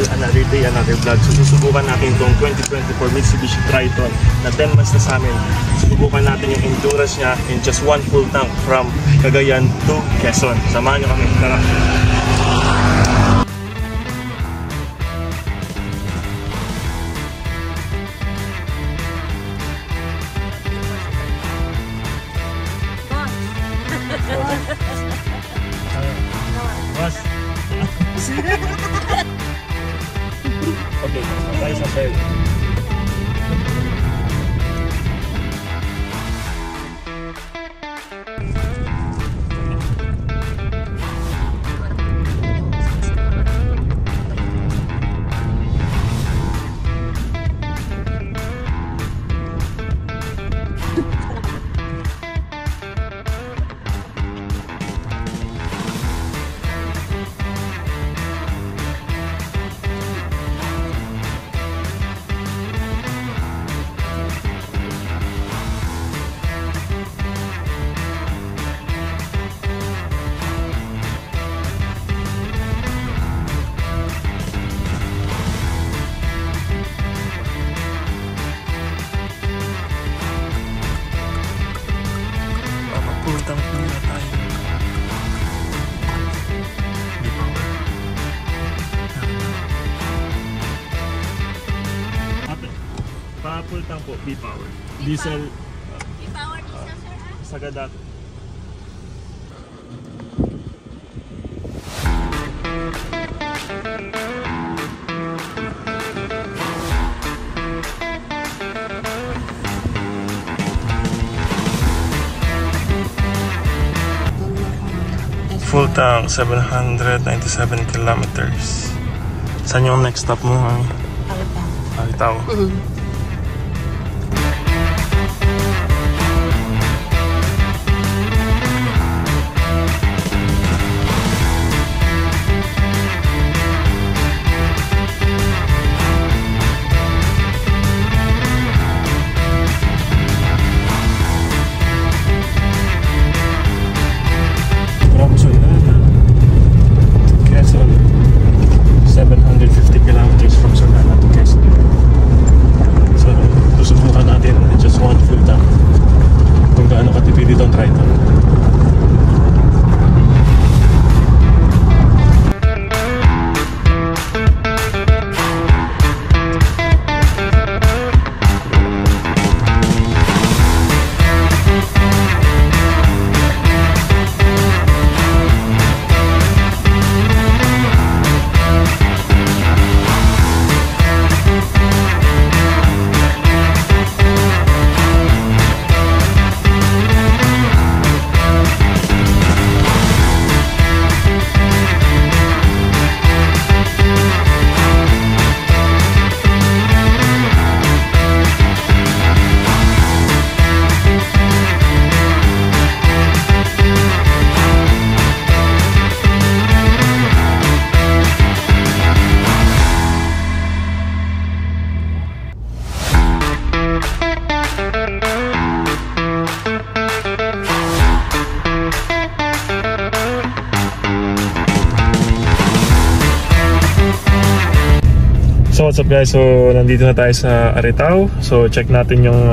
people, another day, another vlog. So susubukan natin itong 2024 Mitsubishi Triton na 10 months na sa amin. Susubukan natin yung endurance niya in just one full tank from Cagayan to Quezon. Samahan niyo kami. Tara! Boss. Okay, tayo sa bed. Papapultang muna tayo. Papapultang po, B-Power. Diesel. B-Power diesel, sir? Sagada. Full tank, 797 kilometers. Saan yung next stop mo, Mami? Alitaw. From Solana to Quezon, 750 kilometers from Solana to Quezon. So, susubukan natin just one full tank kung gaano katipid itong Triton. So what's up guys, so nandito na tayo sa Aritao. So check natin yung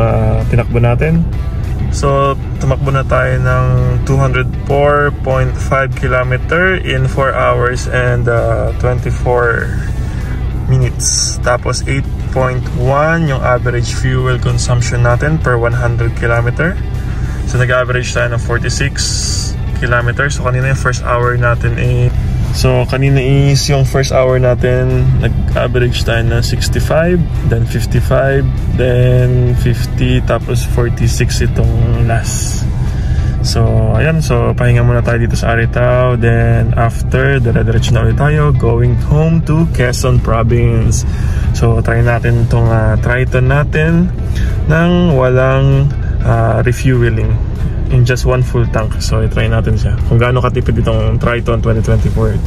tinakbo natin. So tumakbo na tayo ng 204.5 km in 4 hours and 24 minutes. Tapos 8.1 yung average fuel consumption natin per 100 km. So nag-average tayo ng 46 km. So kanina yung first hour natin So kanina is yung first hour natin, nag-average tayo na 65, then 55, then 50, tapos 46 itong last. So ayan, so pahinga muna tayo dito sa Aritao. Then after, dire-diretso na ulit tayo going home to Quezon Province. So try natin itong Triton natin nang walang refueling in just one full tank. So i-try natin siya kung gaano katipid itong Triton 2024.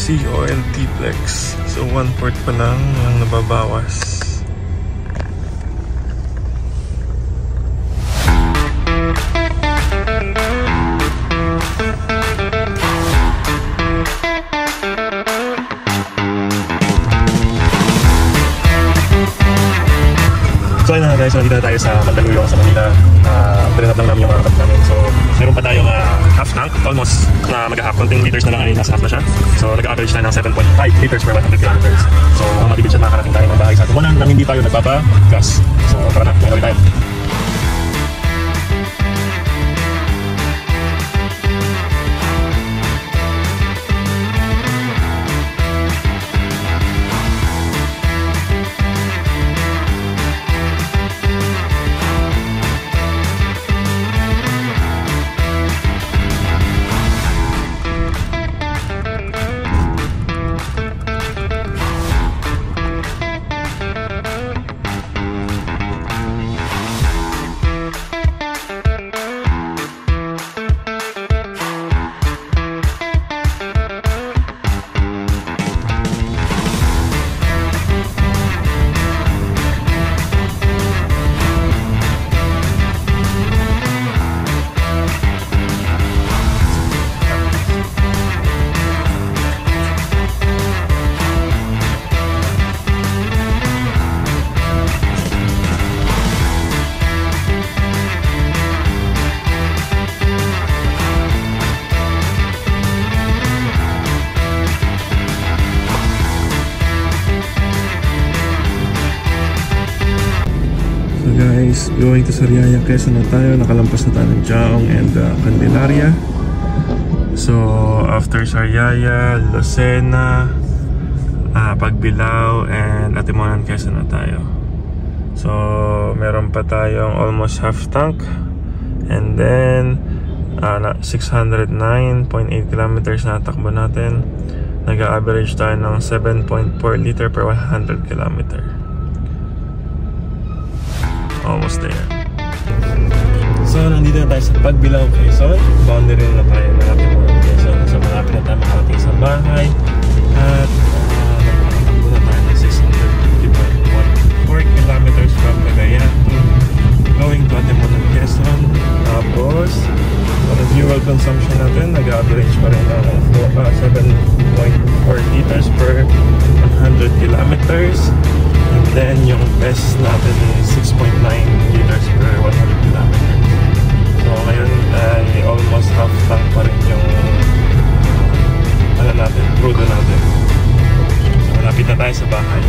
Sea Oil T-Flex. So 1/4 pa lang ang nababawas. So ayun na guys, nandito na tayo sa Mandaluyong sa Manila. Pinanap lang namin yung mga kapit namin. So meron pa tayong half tank, almost na mag-half. Konting liters na lang ay nasa half na siya. So nag-average tayo ng 7.5 liters per 100 kilometers. So kung matibid siya, makarating tayo ng bahay sa Timonan nang hindi tayo nagpapagas. So tara na, magkawin tayo. Guys, going to Sariaya, Quezon na tayo. Nakalampas na tayo ng Jaong and Candelaria. So after Sariaya, Lucena, Pagbilao and Atimonan, Quezon na tayo. So meron pa tayong almost half tank. And then 609.8 kilometers na takbo natin. Nag-average tayo ng 7.4 liter per 100 kilometer. Almost there. So nandito na tayo sa Pagbilao, Quezon. Boundary na tayo ng Atimonan, Quezon. So malapit na tayo makarating sa bahay. At nagpatakbo na tayo ng 650.14 kilometers from Cagayan to going to Atimonan, Quezon. Tapos ang fuel consumption natin nag-average pa rin ng 7.4 liters per 100 kilometers. And then yung best natin is 6.9 liters per 100 kilometers. So ngayon ay almost half tank pa rin yung natin, crudo natin. So malapit na tayo sa bahay.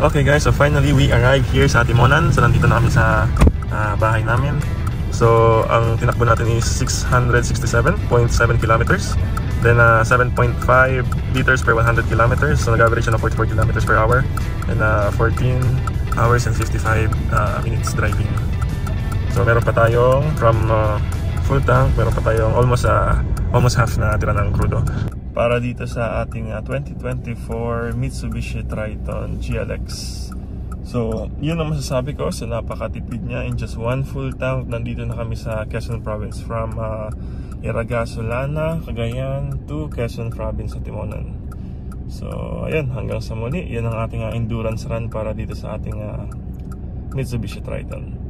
Okay guys, so finally we arrived here sa Atimonan. So nandito na kami sa bahay namin. So ang tinakbo natin is 667.7 kilometers. Then 7.5 liters per 100 kilometers. So nag-average na 44 kilometers per hour. And 14 hours and 55 minutes driving. So meron pa tayong from full tank, meron pa tayong almost half na tira ng crudo. Para dito sa ating 2024 Mitsubishi Triton GLX. So, yun ang masasabi ko. So, napakatipid niya. In just one full tank, nandito na kami sa Quezon Province. From Iraga, Solana, Cagayan to Quezon Province sa Timonan. So, ayan. Hanggang sa muli. Yan ang ating endurance run para dito sa ating Mitsubishi Triton.